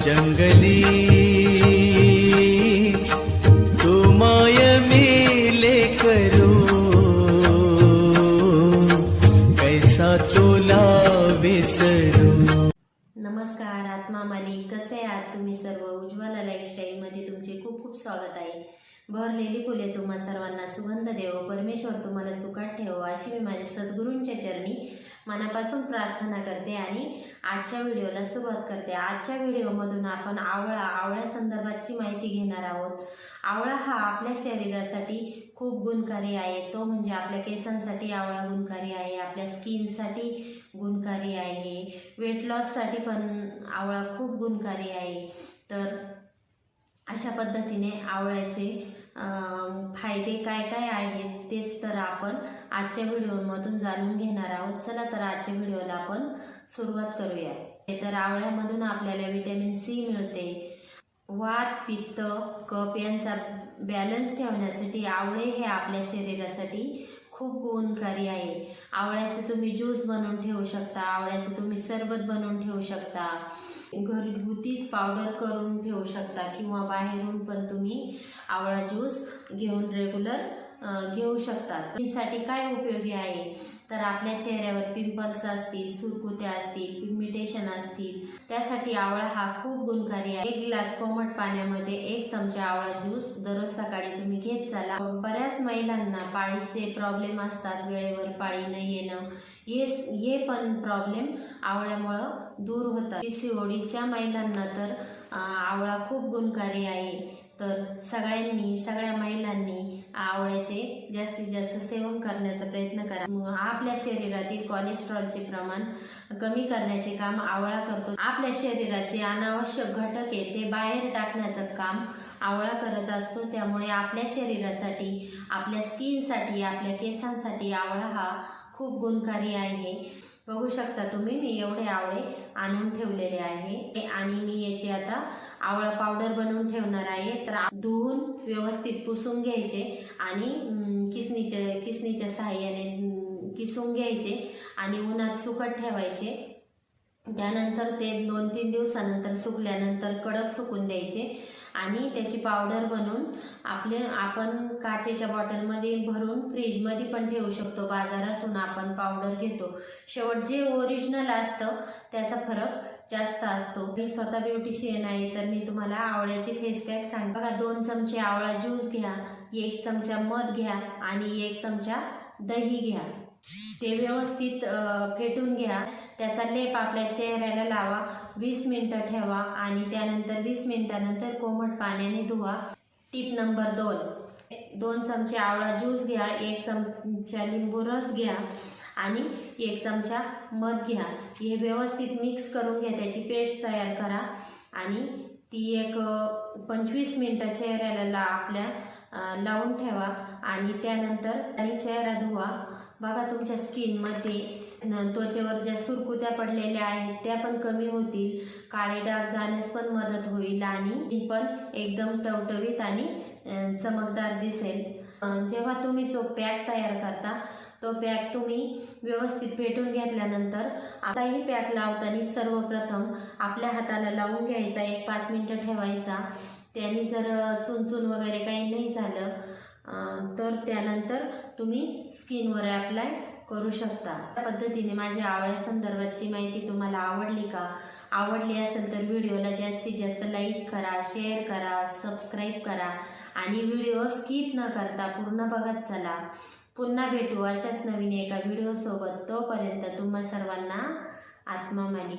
जंगली तू माय मिले करू कैसा तुला विसरू। नमस्कार आत्मा माली, कसे आहात तुम्ही सर्व? उज्ज्वला लाईफस्टाईल मध्ये तुमचे खूप खूप स्वागत आहे। भरलेली फुले तुम्हा सर्वांना सुगंध देव, परमेश्वर तुम्हाला सुखात ठेवो अशी मी माझ्या सद्गुरूंच्या चरणी मनापासून प्रार्थना करते आणि आजच्या व्हिडिओला सुरुवात करते। आजच्या व्हिडिओमधून आपण आवळा संदर्भाची माहिती घेणार आहोत। आवळा हा आपल्या शरीरासाठी खूप गुणकारी आहे। तो म्हणजे आपल्या केसांसाठी आवळा गुणकारी आहे, आपल्या स्किनसाठी गुणकारी आहे, वेट लॉससाठी पण आवळा खूप गुणकारी आहे। तर अशा पद्धतीने आवळ्याचे फायदे काय काय आहेत तेच तर आपण आजच्या व्हिडिओमधून जाणून घेणार आहोत। चला तर आजच्या व्हिडिओला आपण सुरुवात करूया। तर आवळ्यामधून आपल्याला व्हिटॅमिन सी मिळते। वात, पित्त, कफ यांचा बॅलन्स ठेवण्यासाठी आवळे हे आपल्या शरीरासाठी खूप गुणकारी आहे। आवळ्याचे तुम्ही ज्यूस बनवून ठेवू शकता, आवळ्याचे तुम्ही सरबत बनवून ठेवू शकता, घरगुती पावडर करून ठेवू शकता किंवा बाहेरून पण तुम्ही आवळा ज्यूस घेऊन रेग्युलर घेऊ शकता। त्यासाठी काय उपयोगी आहे तर आपल्या चेहऱ्यावर पिंपल्स असतील, सुरकुत्या असतील, पिगमेंटेशन असतील त्यासाठी आवळा हा खूप गुणकारी आहे। 1 ग्लास कोमट पाण्यामध्ये 1 चमचा आवळा ज्यूस दररोज सकाळी तुम्ही घेत चला। बऱ्याच महिलांना पाळीचे प्रॉब्लेम असतात, वेळेवर पाळी न येणं, हे पण प्रॉब्लेम आवळ्यामुळे दूर होतात। पीसीओडीच्या महिलांना तर आवळा खूप गुणकारी आहे। तर सगळ्या महिलांनी आवळ्याचे जास्तीत जास्त सेवन करण्याचा प्रयत्न करा। आपल्या शरीरातील कोलेस्ट्रॉलचे प्रमाण कमी करण्याचे काम आवळा करतो। आपल्या शरीराचे अनावश्यक घटक आहे ते बाहेर टाकण्याचं काम आवळा करत असतो। त्यामुळे आपल्या शरीरासाठी, आपल्या स्किनसाठी, आपल्या केसांसाठी आवळा हा खूप गुणकारी आहे। बघू शकता तुम्ही, मी एवढे आवळे आणून ठेवलेले आहे आणि मी याची आता आवळा पावडर बनवून ठेवणार आहे। तर धुवून व्यवस्थित पुसून घ्यायचे आणि किसणीच्या सहाय्याने किसून घ्यायचे आणि उन्हात सुकत ठेवायचे। त्यानंतर ते 2-3 दिवसानंतर सुकल्यानंतर कडक सुकून द्यायचे आणि त्याची पावडर बनवून आपण काचेच्या बॉटलमध्ये भरून फ्रीजमध्ये पण ठेवू शकतो। बाजारातून आपण पावडर घेतो, शेवट जे ओरिजिनल असतं त्याचा फरक जास्त असतो। मी स्वतः ब्युटिशियन आहे तर मी तुम्हाला आवळ्याचे फेस पॅक सांगते। बघा, 2 चमचे आवळा ज्यूस घ्या, 1 चमचा मध घ्या आणि 1 चमचा दही घ्या। ते व्यवस्थित फेटून घ्या, त्याचा लेप आपल्या चेहऱ्याला लावा, 20 मिनिटं ठेवा आणि त्यानंतर 20 मिनिटानंतर कोमट पाण्याने धुवा। टिप नंबर 2 चमचे आवळा ज्यूस घ्या, 1 चमचा लिंबू रस घ्या आणि 1 चमचा मध घ्या। हे व्यवस्थित मिक्स करून घ्या, त्याची पेस्ट तयार करा आणि ती एक 25 मिनिटं चेहऱ्याला आपल्या लावून ठेवा आणि त्यानंतर चेहरा धुवा। बघा, तुमच्या स्किनमध्ये त्वचेवर ज्या सुरकुत्या पडलेल्या आहेत त्या पण कमी होतील, काळे डाग जाण्यास पण मदत होईल आणि पण एकदम टवटवीत आणि चमकदार दिसेल। जेव्हा तुम्ही तो पॅक तयार करता तो पॅक तुम्ही व्यवस्थित फेटून घेतल्यानंतर आताही पॅक लावताना सर्वप्रथम आपल्या हाताला लावून घ्यायचा, 1-5 मिनिटं ठेवायचा। त्याने जर चुनचुन वगैरे काही नाही झालं तर त्यानंतर तुम्ही स्किनवर अप्लाय करू शकता। त्या पद्धतीने माझ्या आवळ्या संदर्भाची माहिती तुम्हाला आवडली का? आवडली असेल तर व्हिडिओला जास्तीत जास्त लाईक करा, शेअर करा, सबस्क्राईब करा आणि व्हिडिओ स्किप न करता पूर्ण बघत चला। पुन्हा भेटू अशाच नवीन एका व्हिडिओ सोबत। तोपर्यंत तुम्हा सर्वांना आत्मा माली।